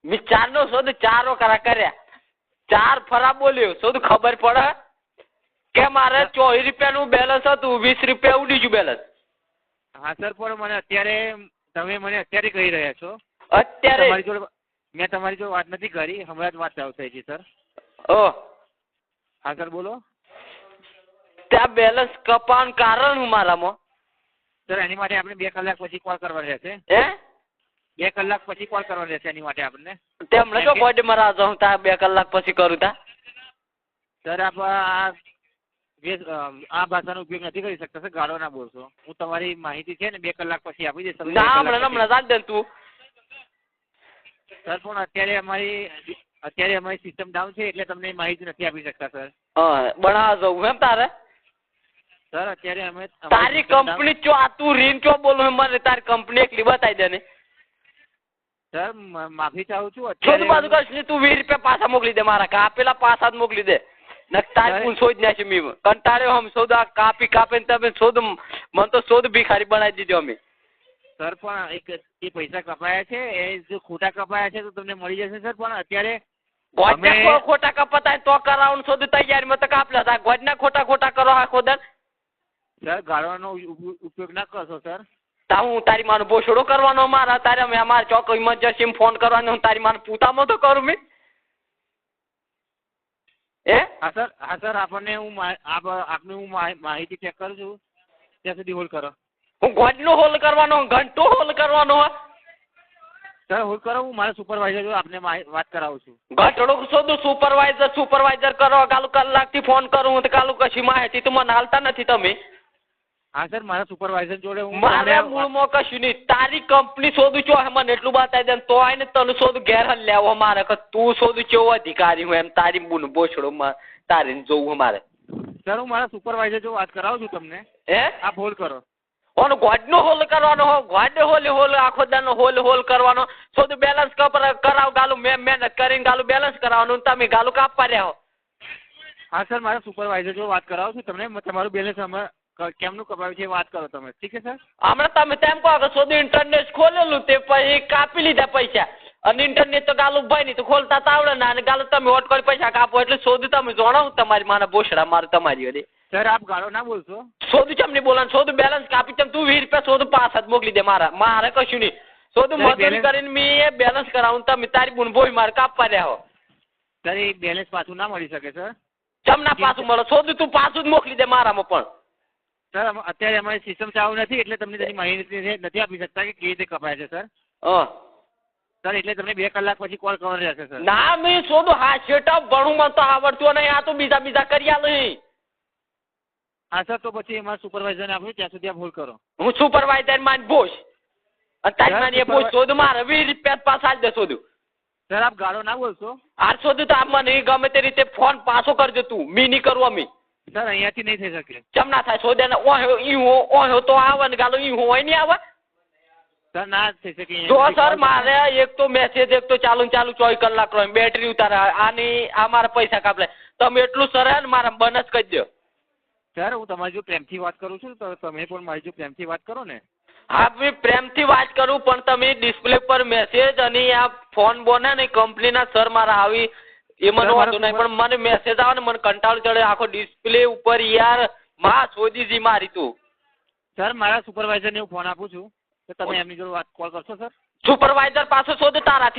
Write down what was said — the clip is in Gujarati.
વિચારનો શોધ ચારો કર્યા 4 ફરા બોલ્યો શોધ ખબર પડે કે મારે 24 રૂપિયાનું બેલેન્સ હતું 20 રૂપિયા ઉડી ગયું બેલેન્સ. હા સર પણ મને અત્યારે તમે મને અત્યારે કહી રહ્યા છો. અત્યારે મેં તમારી જોડે વાત નથી કરી, હમણાં જ વાત ચાલુ થઈ છે સર. હા સર બોલો. ત્યાં બેલેન્સ કપાવાનું કારણ હું મારામાં સર એની માટે આપણે 2 કલાક પછી કોલ કરવા રહેશે. 2 કલાક પછી કોલ કરવા રહેશે એની માટે આપણને. તેમને જો બોડી મરા જાઉં તા 2 કલાક પછી કરું તા. સર આપ આ ભાષાનો ઉપયોગ નથી કરી શકતા સર, ગાળો ના બોલશો. હું તમારી માહિતી છે ને 2 કલાક પછી આપી દઈશ. ના હમણાં જાણ દે તું. સર પણ અત્યારે અમારી સિસ્ટમ ડાઉન છે એટલે તમને માહિતી નથી આપી શકતા સર. બનાવવા જવું એમ તારે? સર અત્યારે અમે તારી કંપની ચો આ તું રીન ચો બોલું મને તારી કંપની એકલી બતાવી દે ને. સર માફી ચાહું છું. અત્યારે બાજુ કશ તું 20 રૂપિયા પાછા મોકલી દે મારા કાપેલા પાછા જ મોકલી દે. નકતાર કુલ સોજ નાખી મી કંટાળ્યો હમ સોદા કાપીને તમે સોદ મને તો સોદ ભિખારી બનાવી દીધો અમે. સર પણ એ પૈસા કપાયા છે એ જો ખોટા કપાયા છે તો તમને મળી જશે સર. પણ અત્યારે ખોટા કપાતા તો કરાવવાનું સોદ તૈયારીમાં તો કાપલા હતા. ગોજના ખોટા કરો આ ખોદન. સર ગાળવાનો ઉપયોગ ના કરશો સર. તા હું તારી માનો બોસડો કરવાનો મારા તારે અમારે ચોક ઇમરજન્સી ફોન કરવાનો તારી માનો પૂતામાં તો કરું મેં. હા સર આપણને આપને હું માહિતી ચેક કરું છું ત્યાં સુધી હોલ્ડ કરો. હું ગોજનો હોલ્ડ કરવાનો ઘંટો હોલ્ડ કરવાનો સર હોલ્ડ કરો. હું મારા સુપરવાઇઝર આપને વાત કરાવું છું. ઘટડો શોધું સુપરવાઇઝર કરો કાલુ કલાકથી ફોન કરું તો કાલુ કશી માહિતી તો મને હાલતા નથી તમે. હા સર મારા સુપરવાઇઝર જોડે હું મારે મૂળમાં કશું નહીં. તારી કંપની શોધું છો મને એટલું બતાવી દે તો આઈને તને શોધું ઘેર લેવો મારે કે તું શોધું કેવો અધિકારી હું એમ તારી બુન બોછડો તારી જોવું મારે. સર હું મારા સુપરવાઇઝર જો વાત કરાવું છું તમને. આપ હોલ્ડ કરો. ઓનો ગોડનો હોલ કરવાનો હો ગોડે હોલ આખો દાનો હોલ કરવાનો શોધું બેલેન્સ કરાવ ગાલું મેં મહેનત કરીને ગાલું બેલેન્સ કરાવવાનું તમે ગાલું કાપવા રહ્યા હો. હા સર મારા સુપરવાઇઝર જો વાત કરાવું છું તમને તમારું બેલેન્સ અમે કેમનું કપાવ્યું છે વાત કરો તમે. ઠીક છે સર. હમણાં તમે તેમ કહો કે શોધું ઇન્ટરનેટ ખોલેલું તે પછી કાપી લીધા પૈસા અને ઇન્ટરનેટ તો ગાલું ભાઈ નહીં તો ખોલતા તો આવડે ના અને ગાલું તમે હોટ કરી પૈસા કાપો એટલે શોધું તમે જણાવું તમારી માના બોસડા મારું તમારી વડે. સર આપ ગાળો ના બોલશો. શોધું ચમ નહીં બોલવાનું શોધું બેલેન્સ કાપી ચમ તું 20 રૂપિયા શોધું પાછા જ મોકલી દે મારે કશું નહીં. શોધું મજૂરી કરીને મેં બેલેન્સ કરાવું તમે તારી બુન બોઈ મારે કાપવા રહ્યા હો. સર એ બેલેન્સ પાછું ના મળી શકે સર. ચમ ના પાછું મળે શોધું તું પાછું જ મોકલી દે મારામાં પણ. સર અત્યારે અમારી સિસ્ટમ ચાલુ નથી એટલે તમને તેની માહિતી નથી આપી શકતા કે કેવી રીતે કપાય છે સર. સર એટલે તમને 2 કલાક પછી કોલ કરવાનો રહેશે સર. ના મેં શોધું હા સેટઅપ ભણું મને તો આવડતું નહીં આ તો બીજા કરી આલો નહીં. હા સર તો પછી અમારા સુપરવાઇઝરને આપ્યું ત્યાં સુધી આપ હોલ્ડ કરો. હું સુપરવાઇઝર માન બોસ અને તારી માની બોસ શોધ મારે 20 રૂપિયા પાછા જ દે શોધું. સર આપ ગાળો ના બોલશો. આ શોધું તો આપ મને ગમે તે રીતે ફોન પાછો કરજો તું મી નહીં કરું અમે. સર અહીંયાથી નહીં થઈ શકે. ચમ ના થાય શોધે ને ઓહો તો આવે ને ગાલો ઈ હોય નહીં આવે. સર ના થઈ શકે. જો સર મારે એક તો મેસેજ એક તો ચાલુ 24 કલાક રહે બેટરી ઉતારે આની આ મારા પૈસા કાપલે તમે એટલું સર ને મારા બનસ કહી દો. સર હું તમારી જો પ્રેમથી વાત કરું છું તો તમે પણ મારી જો પ્રેમથી વાત કરો ને. હા મેં પ્રેમથી વાત કરું પણ તમે ડિસ્પ્લે પર મેસેજ અને આ ફોન બોને ને કંપનીના સર મારા આવી એ મને વાંધો નહીં પણ મને મેસેજ આવે ને મને કંટાળો ચડે આખો ડિસ્પ્લે ઉપર યાર માં શોધી મારી તું. સર મારા સુપરવાઇઝરને હું ફોન આપું છું તો તમે એમની જોડે વાત કોલ કરશો સર. સુપરવાઇઝર પાસે શોધ તારાથી